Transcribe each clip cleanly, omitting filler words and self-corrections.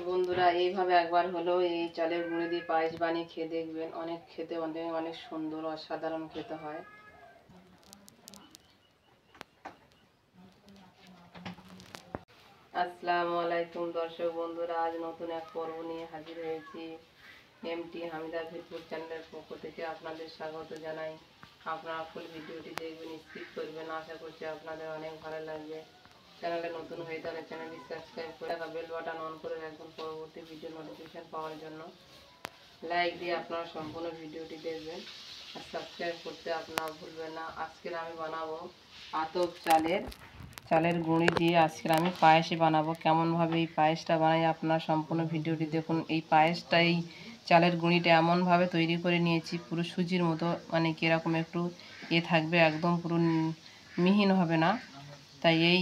বন্ধুরা, এইভাবে একবার হলেও এই চালের গুঁড়ি দিয়ে পায়েস বানিয়ে খেয়ে দেখবেন। খেতে অনেক সুন্দর, অসাধারণ খেতে হয়। আসসালামু আলাইকুম দর্শক বন্ধুরা, আজ নতুন এক পর্ব নিয়ে হাজির হয়েছি। এমটি হামিদা ভিরপুর চ্যানেলের পক্ষ থেকে আপনাদের স্বাগত জানাই। আপনারা ফুল ভিডিওটি দেখবেন, স্কিপ করবেন। আশা করছি আপনাদের অনেক ভালো লাগবে। চ্যানেলে নতুন হয়ে তাহলে চ্যানেলটি সাবস্ক্রাইব করে বেল বাটন অন করে রাখবেন পরবর্তী ভিডিও নোটিফিকেশন পাওয়ার জন্য। লাইক দিয়ে আপনারা সম্পূর্ণ ভিডিওটি দেখবেন আর সাবস্ক্রাইব করতে আপনারা ভুলবেন না। আজকের আমি বানাবো আতপ চালের গুঁড়ি দিয়ে আজকের আমি পায়েসই বানাবো। কেমনভাবে এই পায়েসটা বানাই আপনারা সম্পূর্ণ ভিডিওটি দেখুন। এই পায়েসটা, এই চালের গুঁড়িটা এমনভাবে তৈরি করে নিয়েছি, পুরো সুজির মতো, মানে কীরকম একটু থাকবে, একদম পুরো মিহিন হবে না। তাই এই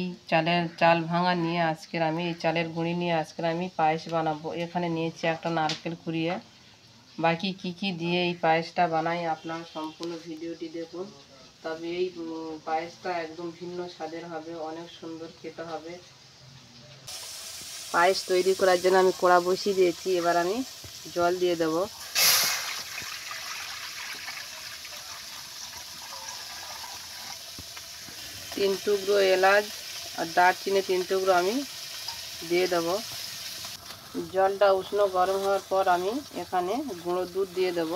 চাল ভাঙা নিয়ে আজকের আমি এই চালের গুঁড়ি নিয়ে আজকের আমি পায়েস বানাবো। এখানে নিয়েছি একটা নারকেল কুড়িয়ে। বাকি কি দিয়ে এই পায়েসটা বানাই আপনারা সম্পূর্ণ ভিডিওটি দেখুন। তবে এই পায়েসটা একদম ভিন্ন স্বাদের হবে, অনেক সুন্দর খেতে হবে। পায়েস তৈরি করার জন্য আমি কড়া বসিয়ে দিয়েছি। এবার আমি জল দিয়ে দেব। তিন টুকরো এলাচ আর দারচিনি 3 টুকরো আমি দিয়ে দেব। জলটা উষ্ণ গরম হওয়ার পর আমি এখানে গুঁড়ো দুধ দিয়ে দেব।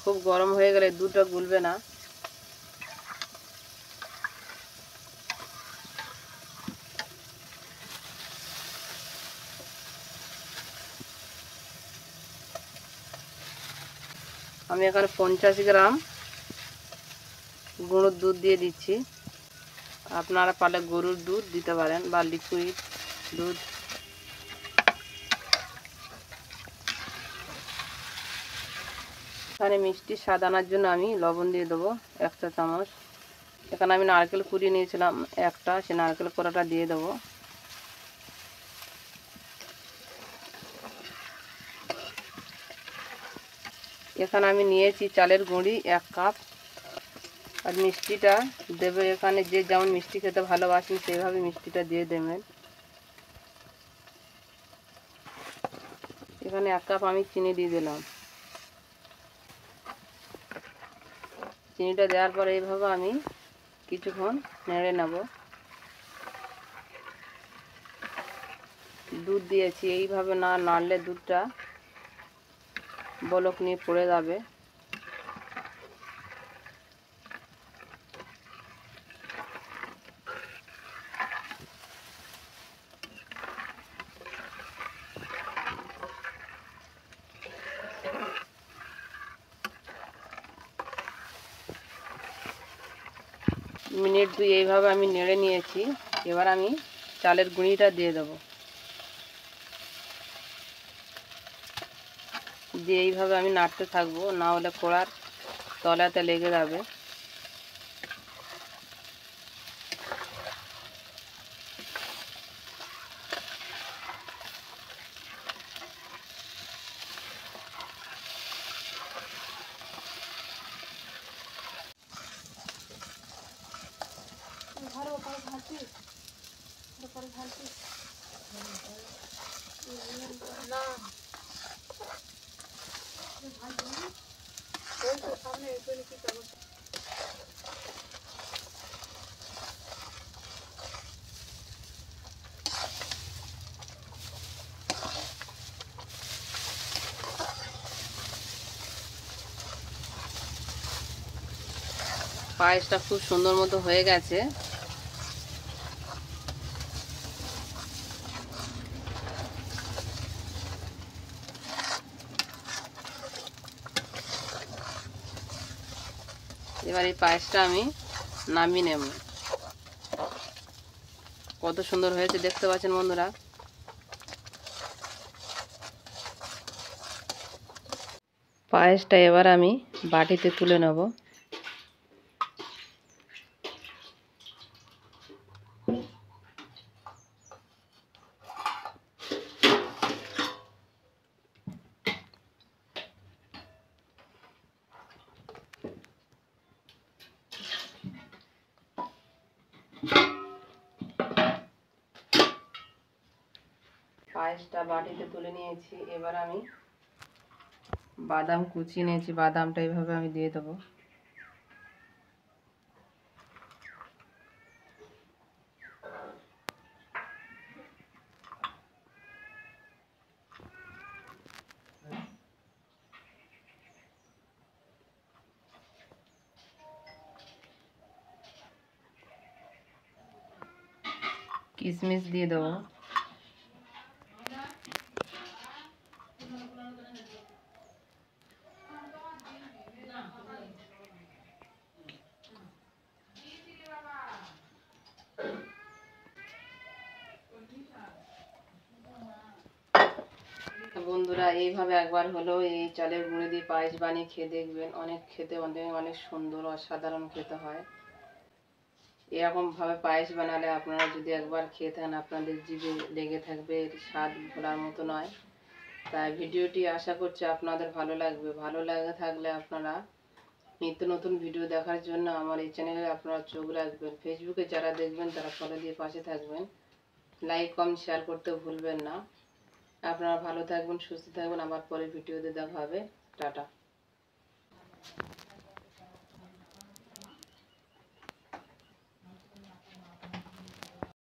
খুব গরম হয়ে গেলে দুধটা গুলবে না। আমি এখানে 50 গ্রাম গুঁড়োর দুধ দিয়ে দিচ্ছি। আপনারা পারলে গরুর দুধ দিতে পারেন বা লিকুইড দুধ। এখানে মিষ্টি স্বাদ আনার জন্য আমি লবণ দিয়ে দেবো 1 চা চামচ। এখানে আমি নারকেল কুড়িয়ে নিয়েছিলাম একটা, সে নারকেল কোড়াটা দিয়ে দেবো। এখানে আমি নিয়েছি চালের গুঁড়ি 1 কাপ। আর মিষ্টিটা দেবে এখানে, যে যেমন মিষ্টি খেতে ভালোবাসেন সেইভাবে মিষ্টিটা দিয়ে দেবেন। এখানে 1 কাপ আমি চিনি দিয়ে দিলাম। চিনিটা দেওয়ার পরে এইভাবে আমি কিছুক্ষণ নেড়ে নেব। দুধ দিয়েছি, এইভাবে না নাড়লে দুধটা বলক নিয়ে পড়ে যাবে। মিনিট 2 এইভাবে আমি নেড়ে নিয়েছি। এবার আমি চালের গুঁড়িটা দিয়ে দেবো। দিয়ে এইভাবে আমি নাড়তে থাকবো, না হলে কড়ার তলাতে লেগে যাবে। পায়েসটা খুব সুন্দর মতো হয়ে গেছে। এবার এই পায়েসটা আমি নামিয়ে নেব। কত সুন্দর হয়েছে দেখতে পাচ্ছেন বন্ধুরা। পায়েসটা এবার আমি বাটিতে তুলে নেব। পায়েসটা বাটিতে তুলে নিয়েছি। এবার আমি বাদাম কুচিয়ে নিয়েছি, বাদামটা এইভাবে আমি দিয়ে দেবো। কিশমিশ দিয়ে দেবো। বন্ধুরা, এইভাবে একবার হলো এই চালের গুঁড়ো দিয়ে পায়েস বানিয়ে খেয়ে দেখবেন। খেতে অনেক সুন্দর, অসাধারণ খেতে হয়। এরকম ভাবে পায়েস বানালে আপনারা যদি একবার খেয়ে থাকেন, আপনাদের জিভে লেগে থাকবে, এর স্বাদ ভোলার মতো নয়। তাই ভিডিওটি আশা করছি আপনাদের ভালো লাগবে। ভালো লাগে থাকলে আপনারা নিত্য নতুন ভিডিও দেখার জন্য আমার এই চ্যানেলে আপনারা চোখ রাখবেন। ফেসবুকে যারা দেখবেন তারা ফলো দিয়ে পাশে থাকবেন। লাইক কমেন্ট শেয়ার করতে ভুলবেন না। আপনারা ভালো থাকবেন, সুস্থ থাকবেন। আবার পরে ভিডিওতে দেখা হবে। টাটা।